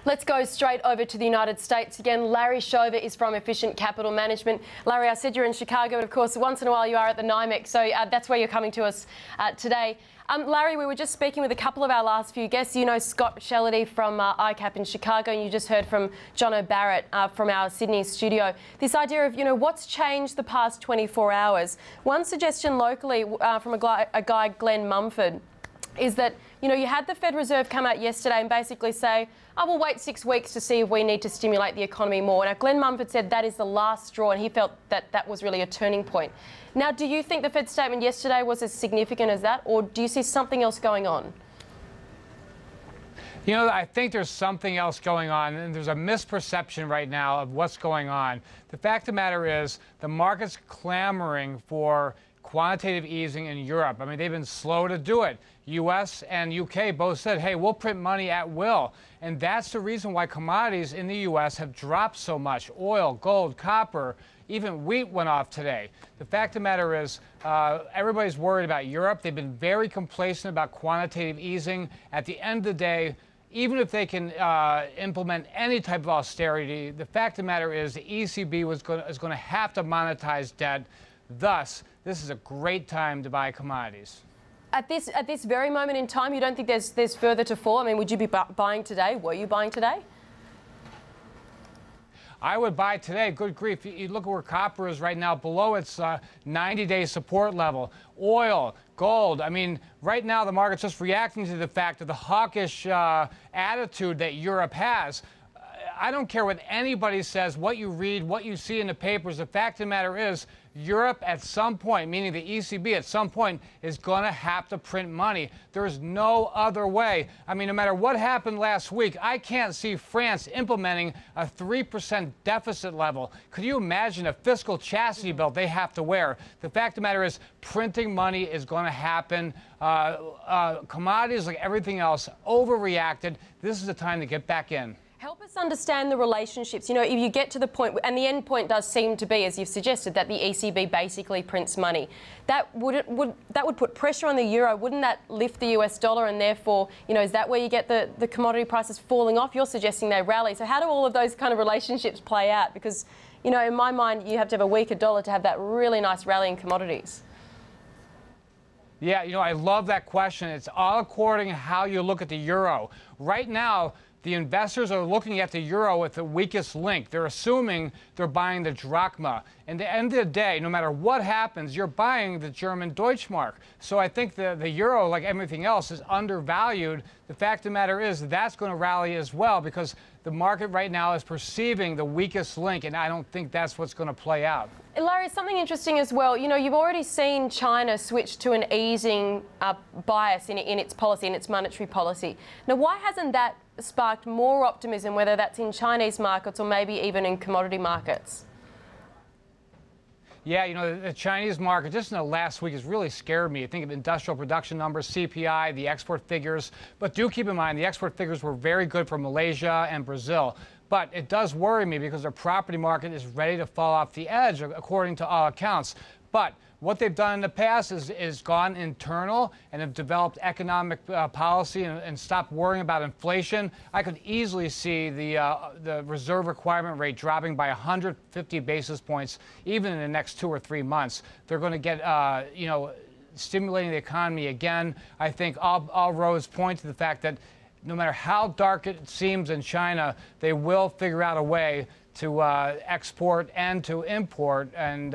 Let's go straight over to the United States again. Larry Shover is from Efficient Capital Management. Larry, I said you're in Chicago, but of course, once in a while you are at the NYMEX, so that's where you're coming to us today. Larry, we were just speaking with a couple of our last few guests. You know Scott Shellady from ICAP in Chicago, and you just heard from John O'Barrett from our Sydney studio. This idea of, what's changed the past 24 hours. One suggestion locally from a guy, Glenn Mumford, is that, you had the Fed Reserve come out yesterday and basically say, we'll wait 6 weeks to see if we need to stimulate the economy more. Now, Glenn Mumford said that is the last straw, and he felt that that was really a turning point. Now, do you think the Fed statement yesterday was as significant as that, or do you see something else going on? I think there's something else going on, and there's a misperception right now of what's going on. The fact of the matter is the market's clamoring for quantitative easing in Europe. I mean, they've been slow to do it. U.S. and U.K. both said, hey, we'll print money at will. And that's the reason why commodities in the U.S. have dropped so much. Oil, gold, copper, even wheat went off today. The fact of the matter is everybody's worried about Europe. They've been very complacent about quantitative easing. At the end of the day, even if they can implement any type of austerity, the fact of the matter is the ECB is going to have to monetize debt. Thus, this is a great time to buy commodities. At this very moment in time, you don't think there's further to fall? I mean, would you be buying today? Were you buying today? I would buy today. Good grief. You look at where copper is right now, below its 90-day support level. Oil, gold. I mean, right now the market's just reacting to the fact of the hawkish attitude that Europe has. I don't care what anybody says, what you read, what you see in the papers. The fact of the matter is Europe at some point, meaning the ECB at some point, is going to have to print money. There's no other way. I mean, no matter what happened last week, I can't see France implementing a 3% deficit level. Could you imagine a fiscal chastity belt they have to wear? The fact of the matter is printing money is going to happen. Commodities, like everything else, overreacted. This is the time to get back in. Help us understand the relationships. If you get to the point, and the end point does seem to be, as you've suggested, that the ECB basically prints money. That would put pressure on the euro. Wouldn't that lift the US dollar? And therefore, is that where you get the commodity prices falling off? You're suggesting they rally. So how do all of those kind of relationships play out? Because, in my mind, you have to have a weaker dollar to have that really nice rally in commodities. Yeah, I love that question. It's all according to how you look at the euro. Right now, the investors are looking at the euro with the weakest link. They're assuming they're buying the drachma. And at the end of the day, no matter what happens, you're buying the German Deutschmark. So I think the euro, like everything else, is undervalued. The fact of the matter is that's going to rally as well because the market right now is perceiving the weakest link, and I don't think that's what's going to play out. Larry, something interesting as well. You've already seen China switch to an easing bias in its policy, in its monetary policy. Now, why hasn't that sparked more optimism, whether that's in Chinese markets or maybe even in commodity markets? Yeah, the Chinese market just in the last week has really scared me. I think of industrial production numbers, CPI, the export figures. But do keep in mind, the export figures were very good for Malaysia and Brazil. But it does worry me because their property market is ready to fall off the edge, according to all accounts. But what they've done in the past is gone internal and have developed economic policy and stopped worrying about inflation. I could easily see the reserve requirement rate dropping by 150 basis points, even in the next 2 or 3 months. They're going to get, stimulating the economy again. I think all roads point to the fact that no matter how dark it seems in China, they will figure out a way to export and to import, and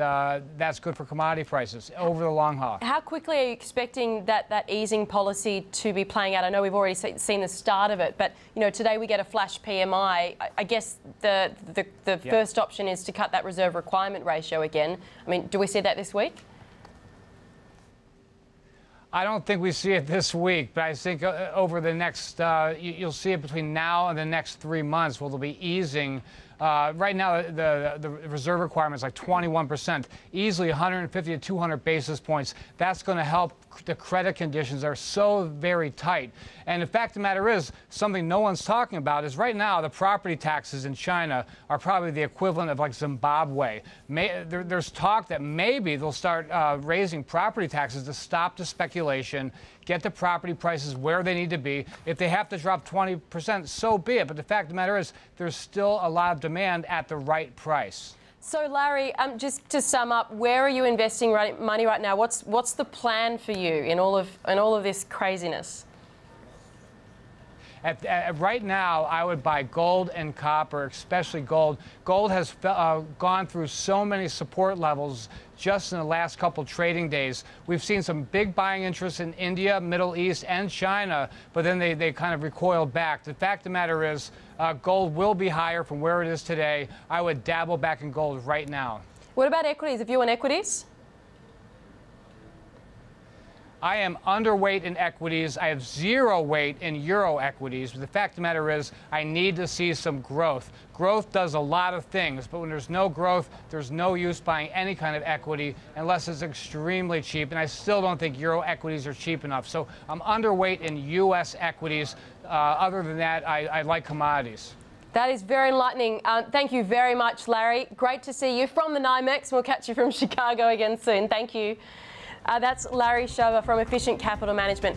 that's good for commodity prices over the long haul. How quickly are you expecting that easing policy to be playing out? I know we've already seen the start of it, but today we get a flash PMI. I guess the first option is to cut that reserve requirement ratio again. I mean, do we see that this week? I don't think we see it this week, but I think over the next, you'll see it between now and the next 3 months where they'll be easing. Right now, the reserve requirement is like 21%, easily 150 to 200 basis points. That's going to help the credit conditions are so very tight. And the fact of the matter is, something no one's talking about is right now the property taxes in China are probably the equivalent of like Zimbabwe. There's talk that maybe they'll start raising property taxes to stop the speculation, get the property prices where they need to be. If they have to drop 20%, so be it. But the fact of the matter is there's still a lot of demand at the right price. So, Larry, just to sum up, where are you investing money right now? What's the plan for you in all of this craziness? Right now, I would buy gold and copper, especially gold. Gold has gone through so many support levels just in the last couple trading days. We've seen some big buying interest in India, Middle East, and China, but then they kind of recoiled back. The fact of the matter is, gold will be higher from where it is today. I would dabble back in gold right now. What about equities? If you want equities? I am underweight in equities. I have zero weight in euro equities. But the fact of the matter is, I need to see some growth. Growth does a lot of things, but when there's no growth, there's no use buying any kind of equity unless it's extremely cheap. And I still don't think euro equities are cheap enough. So I'm underweight in U.S. equities. Other than that, I like commodities. That is very enlightening. Thank you very much, Larry. Great to see you from the NYMEX. We'll catch you from Chicago again soon. Thank you. That's Larry Shover from Efficient Capital Management.